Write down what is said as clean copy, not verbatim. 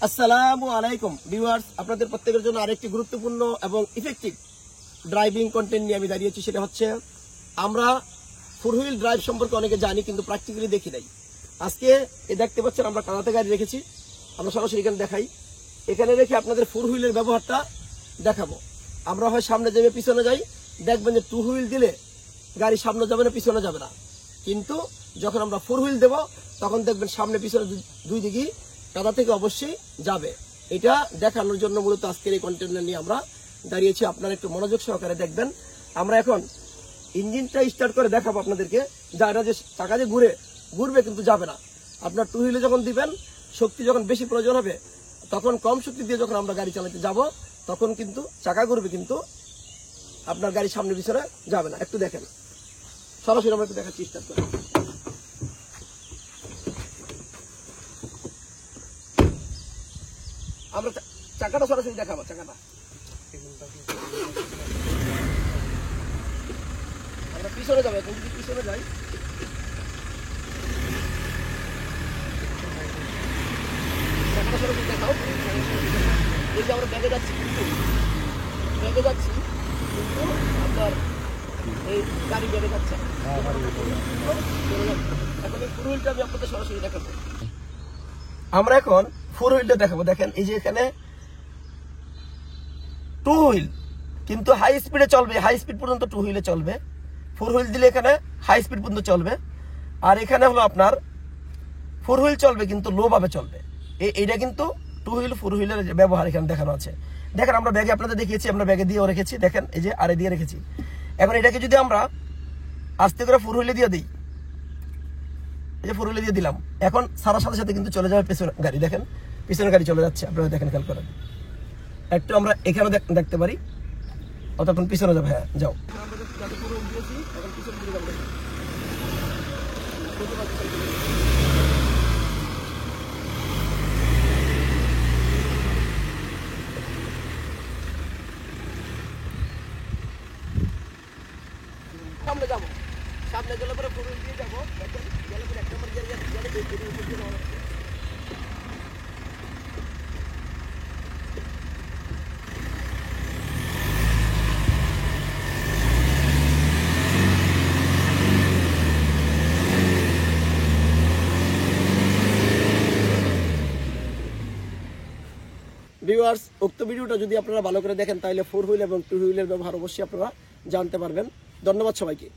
আসসালামু আলাইকুম ভিউয়ার্স, আপনাদের প্রত্যেকের জন্য আরেকটি গুরুত্বপূর্ণ এবং ইফেক্টিভ ড্রাইভিং কন্টেন্ট নিয়ে আমি দাঁড়িয়েছি। সেটা হচ্ছে আমরা ফোর হুইল ড্রাইভ সম্পর্কে অনেকে জানি, কিন্তু প্র্যাকটিক্যালি দেখি নাই। আজকে দেখতে পাচ্ছেন আমরা কানাতে গাড়ি রেখেছি, আমরা সরাসরি এখানে দেখাই। এখানে রেখে আপনাদের ফোর হুইলের ব্যবহারটা দেখাবো। আমরা হয় সামনে যাবে পিছনে যাই, দেখবেন যে টু হুইল দিলে গাড়ি সামনে যাবে না পিছনে যাবে না, কিন্তু যখন আমরা ফোর হুইল দেবো তখন দেখবেন সামনে পিছনে দুই দিকেই কাদা থেকে অবশ্যই যাবে। এটা দেখানোর জন্য মূলত আজকের এই কন্টেন্ট নিয়ে আমরা দাঁড়িয়েছি। আপনারা একটু মনোযোগ সহকারে দেখবেন। আমরা এখন ইঞ্জিনটা স্টার্ট করে দেখাবো আপনাদেরকে, যা এটা যে চাকা যে ঘুরবে কিন্তু যাবে না। আপনার টু হুইলে যখন দিবেন, শক্তি যখন বেশি প্রয়োজন হবে, তখন কম শক্তি দিয়ে যখন আমরা গাড়ি চালাতে যাব, তখন কিন্তু চাকা ঘুরবে কিন্তু আপনার গাড়ি সামনে পিছনে যাবে না। একটু দেখেন, সরাসরি আমরা একটু দেখাচ্ছি স্টার্ট করে। আমরা চাকাটা সরাসরি দেখাবো। চাকাটা আমরা পিছনে যাবো, এখন যদি পিছনে যাই, চাকাটা সরাসরি দেখাও। এই যে আমরা ব্যাগে যাচ্ছি কিন্তু আপনার এই গাড়ি ব্যাগে যাচ্ছে। এখন এই ফোর হুইলটা আমি আপনাদের সরাসরি দেখাবো। আমরা এখন ফোর হুইলটা দেখাবো। দেখেন এই যে এখানে টু হুইল কিন্তু হাই স্পিডে চলবে, হাই স্পিড পর্যন্ত টু হুইলে চলবে। ফোর হুইল দিলে এখানে হাই স্পিড পর্যন্ত চলবে, আর এখানে হলো আপনার ফোর হুইল চলবে কিন্তু লো ভাবে চলবে। এইটা কিন্তু টু হুইল ফোর হুইলের ব্যবহার এখানে দেখানো আছে। দেখেন আমরা ব্যাগে আপনাদের দেখিয়েছি, আমরা ব্যাগে দিয়েও রেখেছি। দেখেন এই যে আরে দিয়ে রেখেছি। এখন এটাকে যদি আমরা আস্তে করে ফোর হুইলে দিয়ে দিই, এই যে ফোর হুইলে দিয়ে দিলাম, এখন সারার সাথে সাথে কিন্তু চলে যাবে পেছনে গাড়ি। দেখেন পিছনের গাড়ি চলে যাচ্ছে, আপনারা দেখেন খেয়াল করেন। একটু আমরা এখানে দেখতে পারি, অতক্ষণ পিছনে যাবে। হ্যাঁ যাও। সামনে যাবো, সামনে গেলে পরে ফোর হুইল দিয়ে যাবো। দেখেন গেলে পরে এক নম্বর ভিউয়ার্স, উক্ত ভিডিওটা যদি আপনারা ভালো করে দেখেন, তাহলে ফোর হুইল এবং টু হুইলের ব্যবহার অবশ্যই আপনারা জানতে পারবেন। ধন্যবাদ সবাইকে।